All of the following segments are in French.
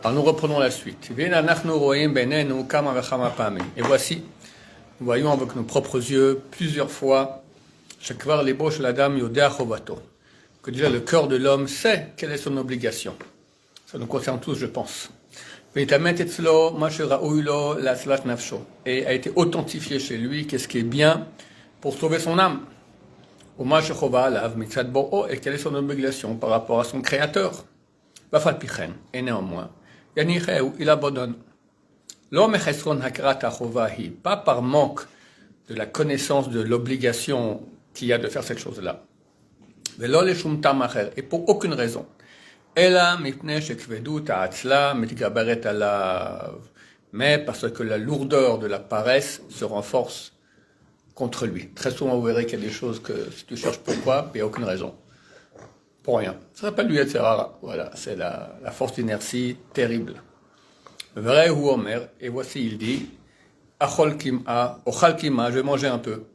Alors nous reprenons la suite. Et voici, nous voyons avec nos propres yeux plusieurs fois que déjà le cœur de l'homme sait quelle est son obligation. Ça nous concerne tous, je pense. Et a été authentifié chez lui qu'est-ce qui est bien pour sauver son âme. Et quelle est son obligation par rapport à son créateur. Et néanmoins, il abandonne. Pas par manque de la connaissance de l'obligation qu'il y a de faire cette chose-là. Et pour aucune raison. Mais parce que la lourdeur de la paresse se renforce contre lui. Très souvent, vous verrez qu'il y a des choses que si tu cherches pourquoi, il n'y a aucune raison. Pour rien. Ça s'appelle du Yetzirah. Voilà, c'est la force d'inertie terrible. Vrai ou Omer, et voici il dit, Achol Kima, Ochal Kima, je vais manger un peu.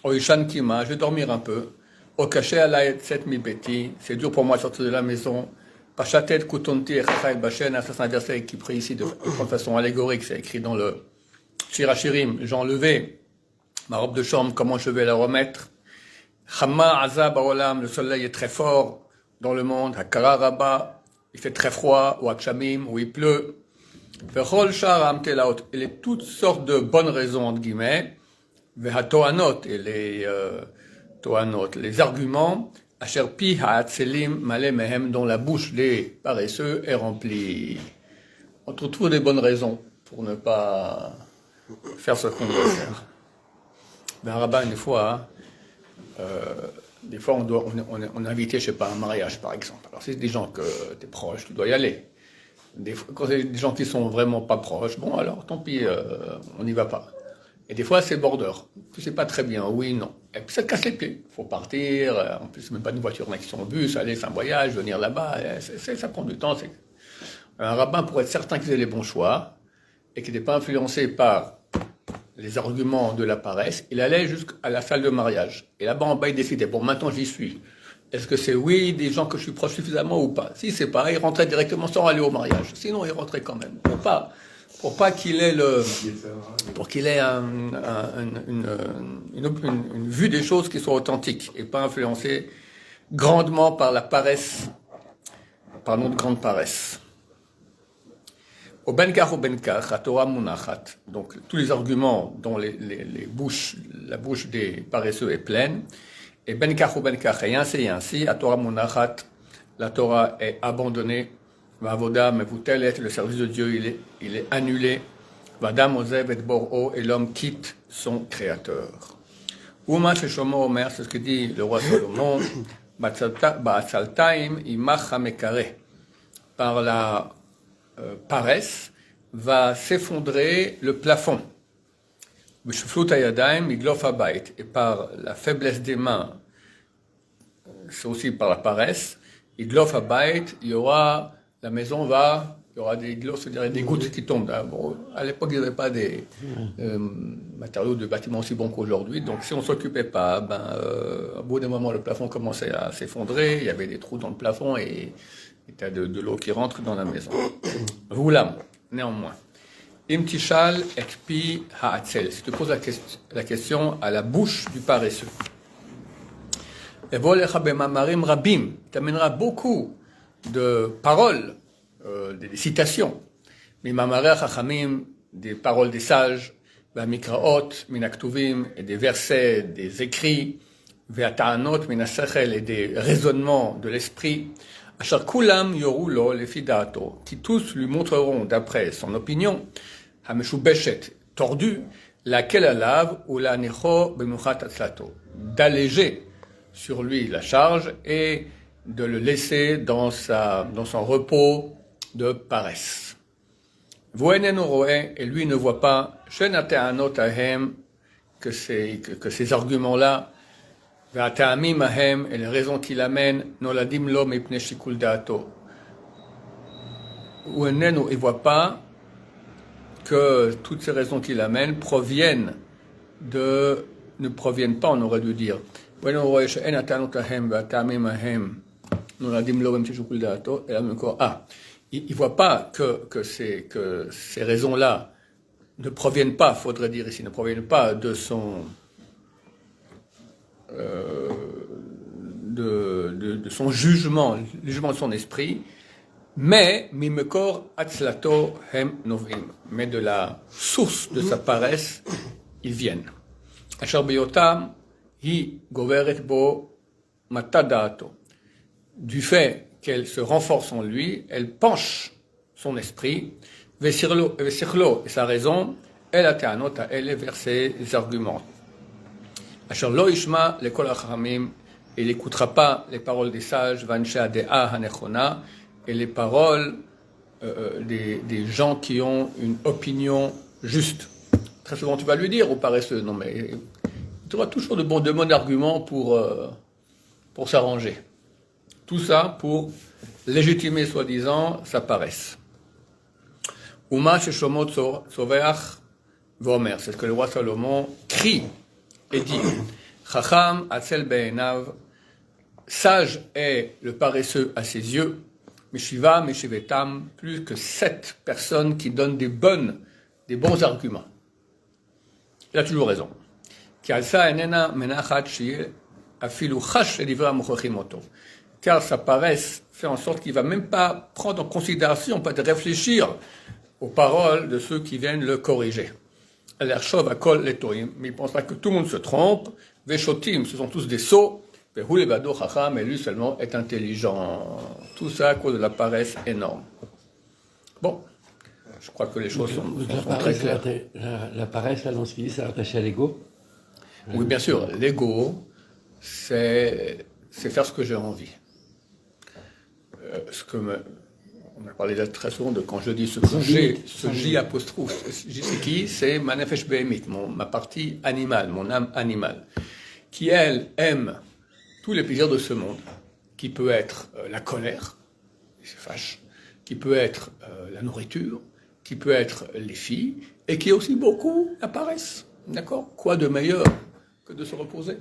Oishan Kima, je vais dormir un peu. Okaché Alayet Set Mi Beti, c'est dur pour moi de sortir de la maison. Pachatet Kutonti Echachai Bashen, c'est un verset qui prie ici de façon allégorique, c'est écrit dans le Shirachirim, j'ai enlevé ma robe de chambre, comment je vais la remettre. Chama Azab Baolam, le soleil est très fort dans le monde. Hakara Rabba, il fait très froid, ou Akshamim, où il pleut. Vechol Shar Amtelaot, et les toutes sortes de bonnes raisons, entre guillemets. Vehatoanot, et les Toanot, les arguments. Asher pi ha'atselim male mehem, dont la bouche des paresseux est remplie. On trouve toujours des bonnes raisons pour ne pas faire ce qu'on doit faire. Ben, Rabbin, des fois, on est invité, je sais pas, à un mariage, par exemple. Alors, si c'est des gens que tu es proche, tu dois y aller. Quand c'est des gens qui sont vraiment pas proches, bon, alors, tant pis, on n'y va pas. Et des fois, c'est border. Tu sais pas très bien, oui, non. Et puis, ça te casse les pieds. Faut partir, en plus, même pas une voiture, on a qui sont en bus, aller, c'est un voyage, venir là-bas, ça prend du temps. Un rabbin, pour être certain qu'il faisait les bons choix, et qu'il n'était pas influencé par les arguments de la paresse, il allait jusqu'à la salle de mariage. Et là-bas, en bas, il décidait, bon, maintenant, j'y suis. Est-ce que c'est oui, des gens que je suis proche suffisamment ou pas? Si c'est pas, il rentrait directement sans aller au mariage. Sinon, il rentrait quand même. Pour qu'il ait une vue des choses qui sont authentiques et pas influencées grandement par la paresse, par notre grande paresse. Au benkach ou benkach, à Torah munachat. Donc, tous les arguments dont la bouche des paresseux est pleine. Et benkach ou benkach, et ainsi, à Torah munachat, la Torah est abandonnée. Vavoda mevutelet, le service de Dieu, il est annulé. Vadam ozev et bor'o, et l'homme quitte son créateur. Uma sheshomo omer, c'est ce que dit le roi Salomon, ba'atzaltaim imach hamekare. Par la paresse, va s'effondrer le plafond. B'shuflut hayadayim iglof habayit. Et par la faiblesse des mains, c'est aussi par la paresse, iglof habayit, il y aura des glosses, des gouttes qui tombent. Bon, à l'époque, il n'y avait pas des matériaux de bâtiment aussi bons qu'aujourd'hui. Donc, si on ne s'occupait pas, au bout d'un moment, le plafond commençait à s'effondrer. Il y avait des trous dans le plafond et il y a de l'eau qui rentre dans la maison. Voulam, néanmoins. Imtishal ekpi ha'atzel. Si tu poses la question à la bouche du paresseux. Evolecha bemamarim rabim. T'amènera beaucoup de paroles, des citations, Mimamare Chachamim, des paroles des sages, Mikraot, Minaktuvim, et des versets, des écrits, Ve'ataanot, Minasechel, et des raisonnements de l'esprit, Achar Kulam Yorulo, les Fidato, qui tous lui montreront, d'après son opinion, Hameshubeshet, tordu, laquelle alave, ou la Necho Bemuchat Atlato, d'alléger sur lui la charge et de le laisser dans son repos de paresse. Et lui ne voit pas que ces arguments-là, et les raisons qu'il amène, il ne voit pas que toutes ces raisons qu'il amène ne proviennent pas, on aurait dû dire, et là encore, il ne voit pas que ces raisons-là ne proviennent pas, faudrait dire ici, ne proviennent pas de son jugement, le jugement de son esprit, mais mimekor atzlato hem novim, mais de la source de sa paresse, ils viennent. Asher beyotam hi goveret bo matadato. Du fait qu'elle se renforce en lui, elle penche son esprit, vesirlo et sa raison, elle a ta'anot à elle vers ses arguments. Asher lo ishma lekol hachamim, il n'écoutera pas les paroles des sages, vanche adea hanechona, et les paroles des gens qui ont une opinion juste. Très souvent, tu vas lui dire au paresseux, non mais tu auras toujours de bons arguments pour s'arranger. Tout ça pour légitimer, soi-disant, sa paresse. Uma sheshomot soveach vomer, c'est ce que le roi Salomon crie et dit. Chacham atzel be'enav, sage est le paresseux à ses yeux, Meshiva, Meshivetam, plus que 7 personnes qui donnent des bons arguments. Il a toujours raison. Car sa paresse fait en sorte qu'il ne va même pas prendre en considération, pas de réfléchir aux paroles de ceux qui viennent le corriger. Mais il pensera que tout le monde se trompe. Veshotim, ce sont tous des sots. Et lui seulement est intelligent. Tout ça à cause de la paresse énorme. Bon, je crois que les choses sont très claires. La paresse, là, dans ce qu'il dit, c'est rattaché à l'ego. Oui, bien sûr. L'ego, c'est faire ce que j'ai envie. On a parlé très souvent de quand je dis ce que j'ai, ce J apostrophe, c'est qui? C'est ma nefesh behemit, ma partie animale, mon âme animale, qui elle aime tous les plaisirs de ce monde, qui peut être la colère, il se fâche, qui peut être la nourriture, qui peut être les filles, et qui est aussi beaucoup la paresse. D'accord? Quoi de meilleur que de se reposer?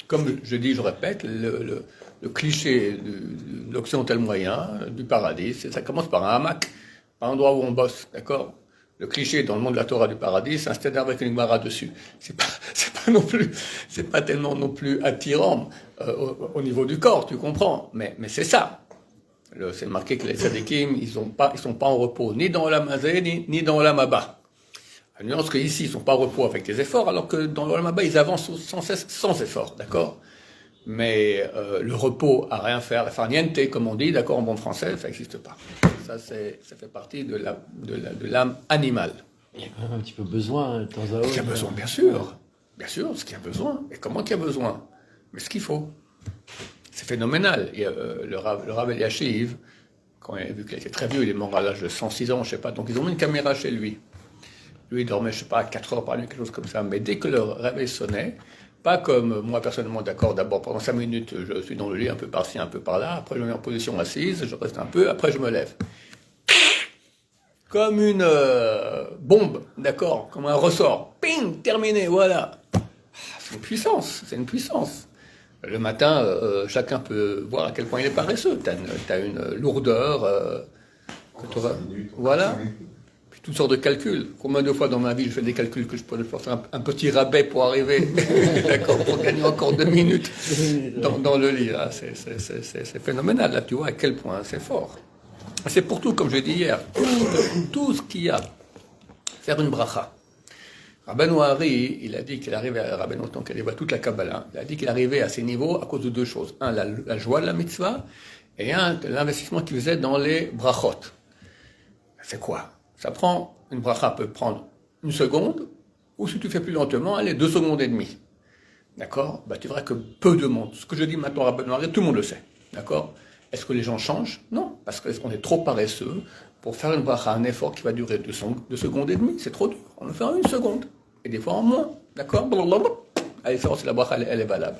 Comme je dis, je répète, le cliché de l'occidental moyen, du paradis, ça commence par un hamac, par un endroit où on bosse, d'accord? Le cliché dans le monde de la Torah du paradis, c'est un stade avec une Gemara dessus. C'est pas tellement non plus attirant au niveau du corps, tu comprends? Mais c'est ça. C'est marqué que les tzadikim, ils sont pas en repos, ni dans l'Olam Hazé, ni dans l'Olam Haba. La nuance qu'ici, ils sont pas en repos avec des efforts, alors que dans l'Olam Haba, ils avancent sans effort, d'accord? Mais le repos à rien faire, enfin niente, comme on dit, d'accord, en bon français, ça n'existe pas. Ça fait partie de l'âme animale. Il y a quand même un petit peu besoin, de temps à autre. Il y a besoin, bien sûr, ce qu'il y a besoin. Et comment qu'il y a besoin? Mais ce qu'il faut. C'est phénoménal. Et, le Rav Eliashiv, quand il a vu qu'il était très vieux, il est mort à l'âge de 106 ans, je sais pas, donc ils ont mis une caméra chez lui. Lui, il dormait, je sais pas, 4 heures par nuit, quelque chose comme ça. Mais dès que le réveil sonnait, pas comme moi personnellement, d'accord, d'abord pendant 5 minutes, je suis dans le lit un peu par-ci, un peu par-là, après je me mets en position assise, je reste un peu, après je me lève. Comme une bombe, d'accord, comme un ressort. Ping, terminé, voilà. C'est une puissance. Le matin, chacun peut voir à quel point il est paresseux. T'as une lourdeur, voilà. Puis toutes sortes de calculs. Combien de fois dans ma vie je fais des calculs que je pourrais faire un petit rabais pour arriver, d'accord, pour gagner encore 2 minutes dans le lit. Là. C'est phénoménal, là, tu vois à quel point c'est fort. C'est pour tout, comme je l'ai dit hier, tout ce qu'il y a. Faire une bracha. Rabbeinu Hari, il a dit qu'il arrivait à Rabbeinu, donc il arrivait à toute la Kabbalah, il a dit qu'il arrivait à ces niveaux à cause de 2 choses. Un, la joie de la mitzvah, et un, l'investissement qu'il faisait dans les brachot. C'est quoi? Ça prend, une bracha peut prendre 1 seconde, ou si tu fais plus lentement, allez, 2 secondes et demie. D'accord? Tu verras que peu de monde. Ce que je dis maintenant à Rabbeinu Hari, tout le monde le sait. D'accord? Est-ce que les gens changent? Non, parce qu'on est trop paresseux pour faire une bracha, un effort qui va durer 2 secondes et demie. C'est trop dur. On le fait en 1 seconde. Et des fois en moins. D'accord? Allez, c'est la bracha, elle est valable.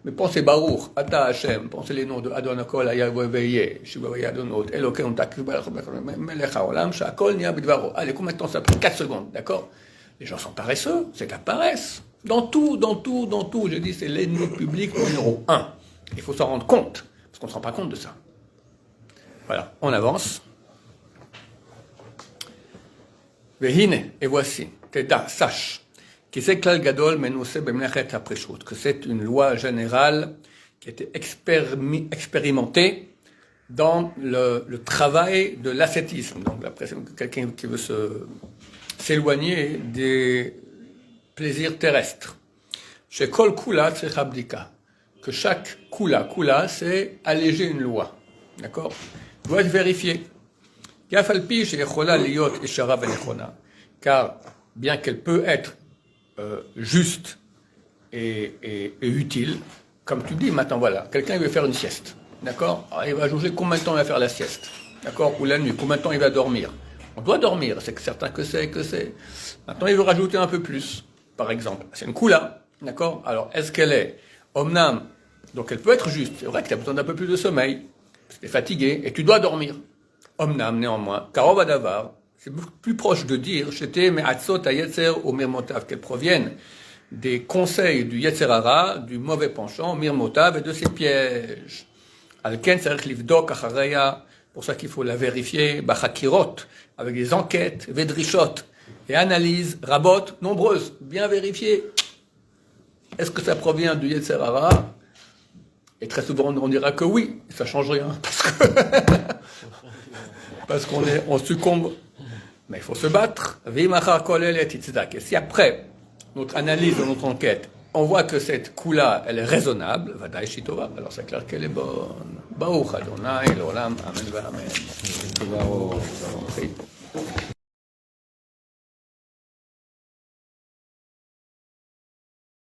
Mais pensez Baruch, Ata Hashem, pensez les noms de Adonakol, Ayavoveye, Shivavaya Adonot, Elokeon Takvar, Melech Haolam, Shakol, Nia Bidvaro. Allez, combien de temps ça prend? 4 secondes. D'accord? Les gens sont paresseux. C'est de la paresse. Dans tout. Je dis, c'est l'ennemi public numéro 1. Il faut s'en rendre compte. Parce qu'on ne se rend pas compte de ça. Voilà, on avance. Vehine, et voici, Teda, sache, que c'est une loi générale qui a été expérimentée dans le travail de l'ascétisme. Donc, quelqu'un qui veut s'éloigner des plaisirs terrestres. Chez Kol Kula Tzricha Bdika, que chaque Kula, c'est alléger une loi. D'accord? Doit être vérifié. Car bien qu'elle peut être juste et utile, comme tu dis maintenant, voilà, quelqu'un veut faire une sieste, d'accord? Alors, il va juger combien de temps il va faire la sieste, d'accord? Ou la nuit, combien de temps il va dormir. On doit dormir, c'est certain que c'est. Maintenant, il veut rajouter un peu plus, par exemple. C'est une Kula, d'accord? Alors, est-ce qu'elle est Omnam? Donc, elle peut être juste. C'est vrai que tu as besoin d'un peu plus de sommeil, tu es fatigué, et tu dois dormir. Omnam, néanmoins, Karov Adavar, c'est plus proche de dire, j'étais me'atzot ha'yetzer ou mirmotav, qu'elles proviennent des conseils du Yetzer Hara, du mauvais penchant, mirmotav, et de ses pièges. Alken tzarich livdok achareya, pour ça qu'il faut la vérifier, bachakirot, avec des enquêtes, vedrishot, et analyses, rabot, nombreuses, bien vérifiées. Est-ce que ça provient du Yetzer Hara? Et très souvent, on dira que oui, ça change rien, parce qu'on succombe. Mais il faut se battre. Et si après notre analyse de notre enquête, on voit que cette Kula, elle est raisonnable, alors c'est clair qu'elle est bonne. Baruch Adonai, l'olam, amen, amen.